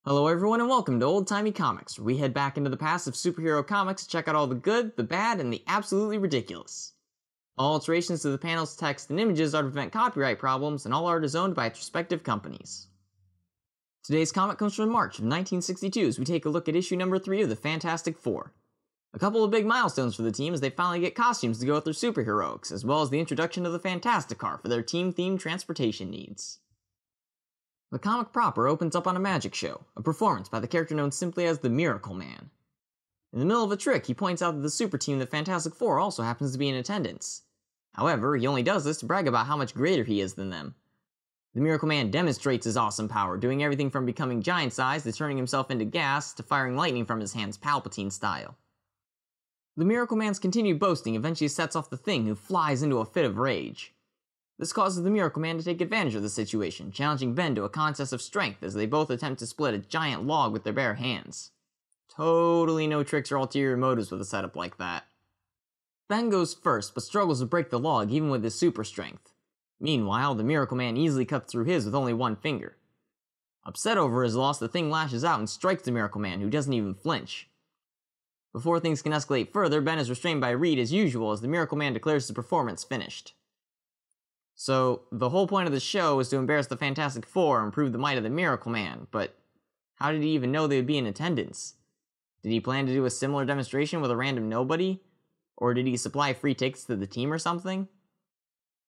Hello everyone and welcome to Old Timey Comics, where we head back into the past of superhero comics to check out all the good, the bad, and the absolutely ridiculous. All alterations to the panels, text, and images are to prevent copyright problems, and all art is owned by its respective companies. Today's comic comes from March of 1962 as we take a look at issue number 3 of the Fantastic Four. A couple of big milestones for the team as they finally get costumes to go with their superheroics, as well as the introduction of the Fantasti-Car for their team-themed transportation needs. The comic proper opens up on a magic show, a performance by the character known simply as the Miracle Man. In the middle of a trick, he points out that the super team, the Fantastic Four, also happens to be in attendance. However, he only does this to brag about how much greater he is than them. The Miracle Man demonstrates his awesome power, doing everything from becoming giant-sized to turning himself into gas to firing lightning from his hands Palpatine style. The Miracle Man's continued boasting eventually sets off the Thing, who flies into a fit of rage. This causes the Miracle Man to take advantage of the situation, challenging Ben to a contest of strength as they both attempt to split a giant log with their bare hands. Totally no tricks or ulterior motives with a setup like that. Ben goes first, but struggles to break the log even with his super strength. Meanwhile, the Miracle Man easily cuts through his with only one finger. Upset over his loss, the Thing lashes out and strikes the Miracle Man, who doesn't even flinch. Before things can escalate further, Ben is restrained by Reed as usual as the Miracle Man declares the performance finished. So, the whole point of the show is to embarrass the Fantastic Four and prove the might of the Miracle Man, but how did he even know they would be in attendance? Did he plan to do a similar demonstration with a random nobody? Or did he supply free tickets to the team or something?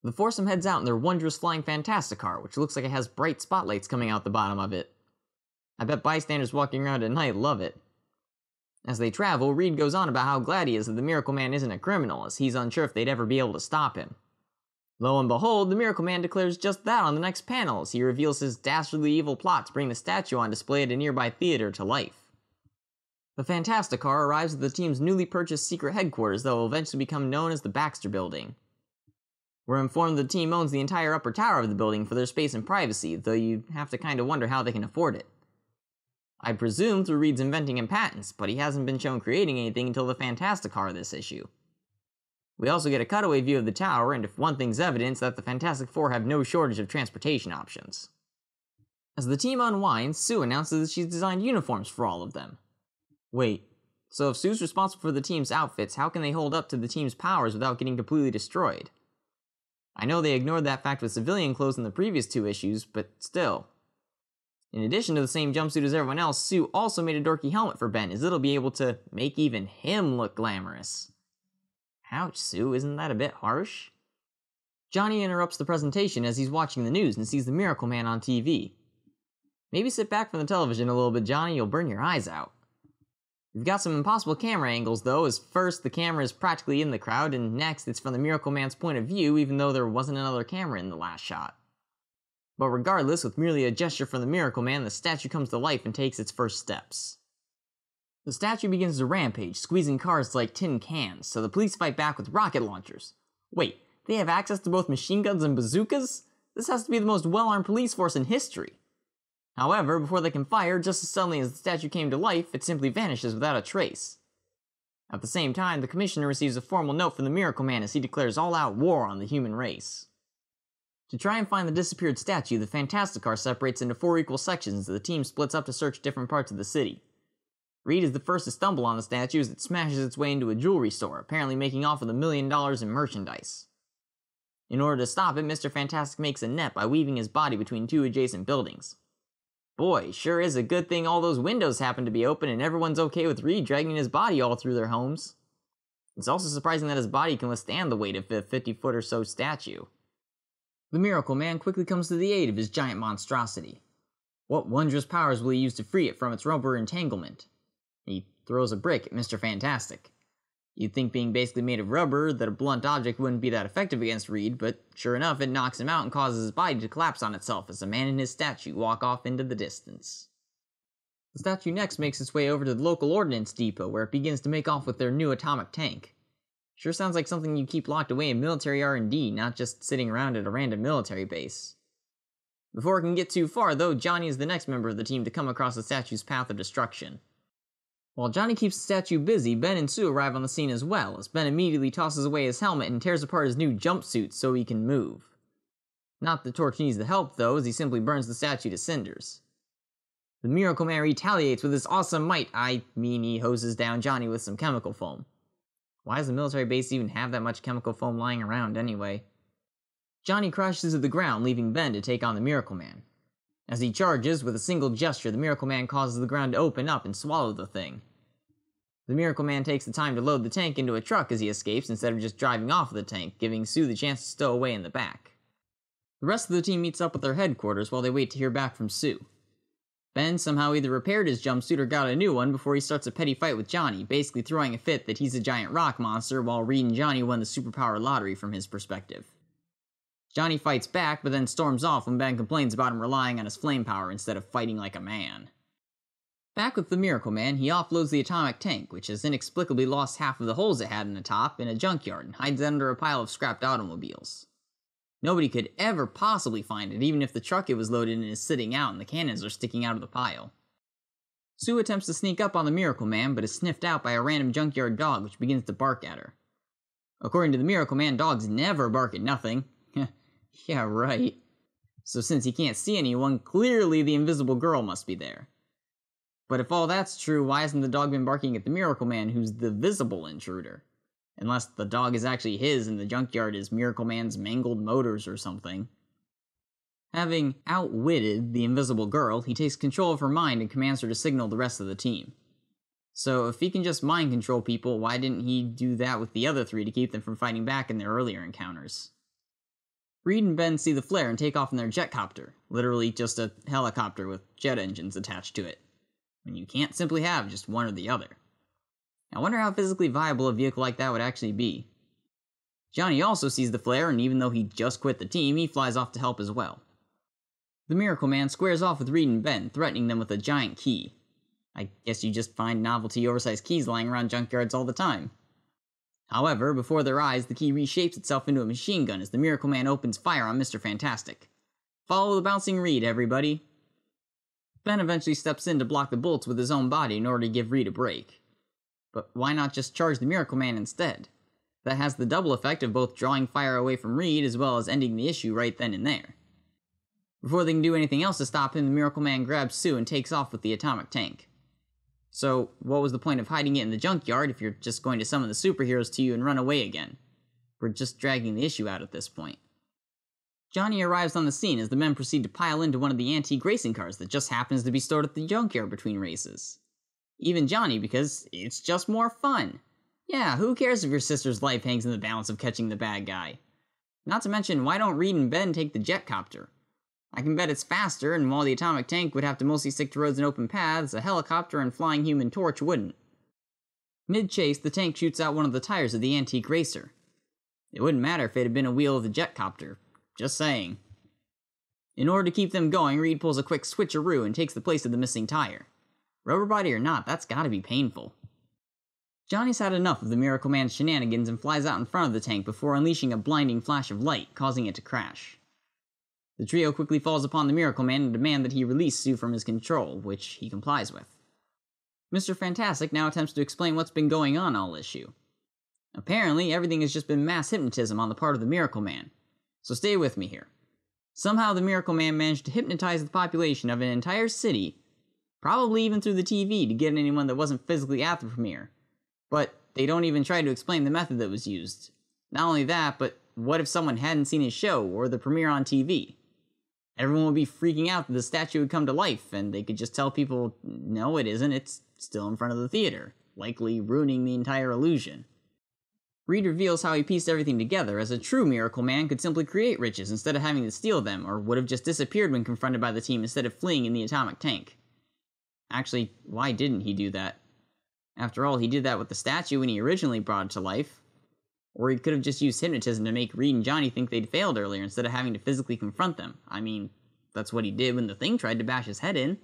The foursome heads out in their wondrous flying Fantasti-Car, which looks like it has bright spotlights coming out the bottom of it. I bet bystanders walking around at night love it. As they travel, Reed goes on about how glad he is that the Miracle Man isn't a criminal, as he's unsure if they'd ever be able to stop him. Lo and behold, the Miracle Man declares just that on the next panel as he reveals his dastardly evil plot to bring the statue on display at a nearby theater to life. The Fantasti-Car arrives at the team's newly purchased secret headquarters that will eventually become known as the Baxter Building. We're informed the team owns the entire upper tower of the building for their space and privacy, though you have to kinda wonder how they can afford it. I presume through Reed's inventing and patents, but he hasn't been shown creating anything until the Fantasti-Car this issue. We also get a cutaway view of the tower, and if one thing's evidence that the Fantastic Four have no shortage of transportation options. As the team unwinds, Sue announces that she's designed uniforms for all of them. Wait, so if Sue's responsible for the team's outfits, how can they hold up to the team's powers without getting completely destroyed? I know they ignored that fact with civilian clothes in the previous 2 issues, but still. In addition to the same jumpsuit as everyone else, Sue also made a dorky helmet for Ben, as it'll be able to make even him look glamorous. Ouch, Sue, isn't that a bit harsh? Johnny interrupts the presentation as he's watching the news and sees the Miracle Man on TV. Maybe sit back from the television a little bit, Johnny, you'll burn your eyes out. We've got some impossible camera angles though, as first the camera is practically in the crowd, and next it's from the Miracle Man's point of view even though there wasn't another camera in the last shot. But regardless, with merely a gesture from the Miracle Man, the statue comes to life and takes its first steps. The statue begins to rampage, squeezing cars like tin cans, so the police fight back with rocket launchers. Wait, they have access to both machine guns and bazookas? This has to be the most well-armed police force in history. However, before they can fire, just as suddenly as the statue came to life, it simply vanishes without a trace. At the same time, the Commissioner receives a formal note from the Miracle Man as he declares all-out war on the human race. To try and find the disappeared statue, the Fantasti-Car separates into 4 equal sections as the team splits up to search different parts of the city. Reed is the first to stumble on the statue as it smashes its way into a jewelry store, apparently making off with $1 million in merchandise. In order to stop it, Mr. Fantastic makes a net by weaving his body between 2 adjacent buildings. Boy, sure is a good thing all those windows happen to be open and everyone's okay with Reed dragging his body all through their homes. It's also surprising that his body can withstand the weight of a 50-foot or so statue. The Miracle Man quickly comes to the aid of his giant monstrosity. What wondrous powers will he use to free it from its rubber entanglement? He throws a brick at Mr. Fantastic. You'd think being basically made of rubber that a blunt object wouldn't be that effective against Reed, but sure enough it knocks him out and causes his body to collapse on itself as the man and his statue walk off into the distance. The statue next makes its way over to the local ordnance depot where it begins to make off with their new atomic tank. Sure sounds like something you keep locked away in military R&D, not just sitting around at a random military base. Before it can get too far though, Johnny is the next member of the team to come across the statue's path of destruction. While Johnny keeps the statue busy, Ben and Sue arrive on the scene as well, as Ben immediately tosses away his helmet and tears apart his new jumpsuit so he can move. Not that Torch needs the help though, as he simply burns the statue to cinders. The Miracle Man retaliates with his awesome might. He hoses down Johnny with some chemical foam. Why does the military base even have that much chemical foam lying around anyway? Johnny crashes to the ground, leaving Ben to take on the Miracle Man. As he charges, with a single gesture, the Miracle Man causes the ground to open up and swallow the thing. The Miracle Man takes the time to load the tank into a truck as he escapes instead of just driving off of the tank, giving Sue the chance to stow away in the back. The rest of the team meets up at their headquarters while they wait to hear back from Sue. Ben somehow either repaired his jumpsuit or got a new one before he starts a petty fight with Johnny, basically throwing a fit that he's a giant rock monster while Reed and Johnny won the superpower lottery from his perspective. Johnny fights back, but then storms off when Ben complains about him relying on his flame power instead of fighting like a man. Back with the Miracle Man, he offloads the atomic tank, which has inexplicably lost half of the holes it had in the top, in a junkyard and hides it under a pile of scrapped automobiles. Nobody could ever possibly find it, even if the truck it was loaded in is sitting out and the cannons are sticking out of the pile. Sue attempts to sneak up on the Miracle Man, but is sniffed out by a random junkyard dog which begins to bark at her. According to the Miracle Man, dogs never bark at nothing. Yeah, right. So since he can't see anyone, clearly the invisible girl must be there. But if all that's true, why hasn't the dog been barking at the Miracle Man, who's the visible intruder? Unless the dog is actually his and the junkyard is Miracle Man's mangled motors or something. Having outwitted the invisible girl, he takes control of her mind and commands her to signal the rest of the team. So if he can just mind control people, why didn't he do that with the other three to keep them from fighting back in their earlier encounters? Reed and Ben see the flare and take off in their jetcopter, literally just a helicopter with jet engines attached to it. And you can't simply have just one or the other. I wonder how physically viable a vehicle like that would actually be. Johnny also sees the flare, and even though he just quit the team, he flies off to help as well. The Miracle Man squares off with Reed and Ben, threatening them with a giant key. I guess you just find novelty oversized keys lying around junkyards all the time. However, before their eyes, the key reshapes itself into a machine gun as the Miracle Man opens fire on Mr. Fantastic. Follow the bouncing Reed, everybody. Ben eventually steps in to block the bullets with his own body in order to give Reed a break. But why not just charge the Miracle Man instead? That has the double effect of both drawing fire away from Reed as well as ending the issue right then and there. Before they can do anything else to stop him, the Miracle Man grabs Sue and takes off with the atomic tank. So, what was the point of hiding it in the junkyard if you're just going to summon the superheroes to you and run away again? We're just dragging the issue out at this point. Johnny arrives on the scene as the men proceed to pile into one of the antique racing cars that just happens to be stored at the junkyard between races. Even Johnny, because it's just more fun. Yeah, who cares if your sister's life hangs in the balance of catching the bad guy? Not to mention, why don't Reed and Ben take the jetcopter? I can bet it's faster, and while the atomic tank would have to mostly stick to roads and open paths, a helicopter and flying human torch wouldn't. Mid-chase, the tank shoots out one of the tires of the antique racer. It wouldn't matter if it had been a wheel of the jetcopter. Just saying. In order to keep them going, Reed pulls a quick switcheroo and takes the place of the missing tire. Rubber body or not, that's gotta be painful. Johnny's had enough of the Miracle Man's shenanigans and flies out in front of the tank before unleashing a blinding flash of light, causing it to crash. The trio quickly falls upon the Miracle Man and demand that he release Sue from his control, which he complies with. Mr. Fantastic now attempts to explain what's been going on all issue. Apparently, everything has just been mass hypnotism on the part of the Miracle Man. So stay with me here. Somehow the Miracle Man managed to hypnotize the population of an entire city, probably even through the TV to get anyone that wasn't physically at the premiere. But they don't even try to explain the method that was used. Not only that, but what if someone hadn't seen his show or the premiere on TV? Everyone would be freaking out that the statue would come to life, and they could just tell people, no it isn't, it's still in front of the theater, likely ruining the entire illusion. Reed reveals how he pieced everything together, as a true Miracle Man could simply create riches instead of having to steal them, or would have just disappeared when confronted by the team instead of fleeing in the atomic tank. Actually, why didn't he do that? After all, he did that with the statue when he originally brought it to life. Or he could have just used hypnotism to make Reed and Johnny think they'd failed earlier instead of having to physically confront them. I mean, that's what he did when the thing tried to bash his head in.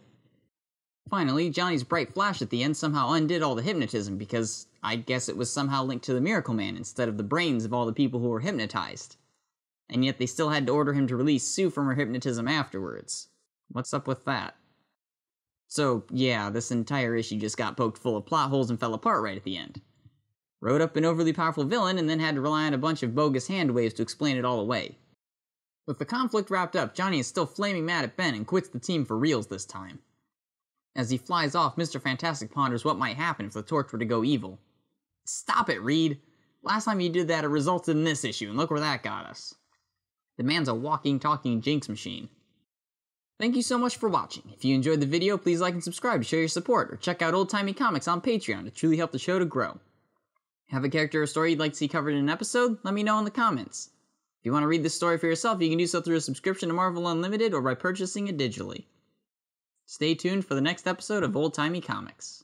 Finally, Johnny's bright flash at the end somehow undid all the hypnotism because I guess it was somehow linked to the Miracle Man instead of the brains of all the people who were hypnotized. And yet they still had to order him to release Sue from her hypnotism afterwards. What's up with that? So, yeah, this entire issue just got poked full of plot holes and fell apart right at the end. Wrote up an overly powerful villain and then had to rely on a bunch of bogus hand waves to explain it all away. With the conflict wrapped up, Johnny is still flaming mad at Ben and quits the team for reals this time. As he flies off, Mr. Fantastic ponders what might happen if the torch were to go evil. Stop it, Reed! Last time you did that, it resulted in this issue, and look where that got us. The man's a walking, talking jinx machine. Thank you so much for watching. If you enjoyed the video, please like and subscribe to show your support, or check out Old Timey Comics on Patreon to truly help the show to grow. Have a character or story you'd like to see covered in an episode? Let me know in the comments. If you want to read this story for yourself, you can do so through a subscription to Marvel Unlimited or by purchasing it digitally. Stay tuned for the next episode of Old Timey Comics.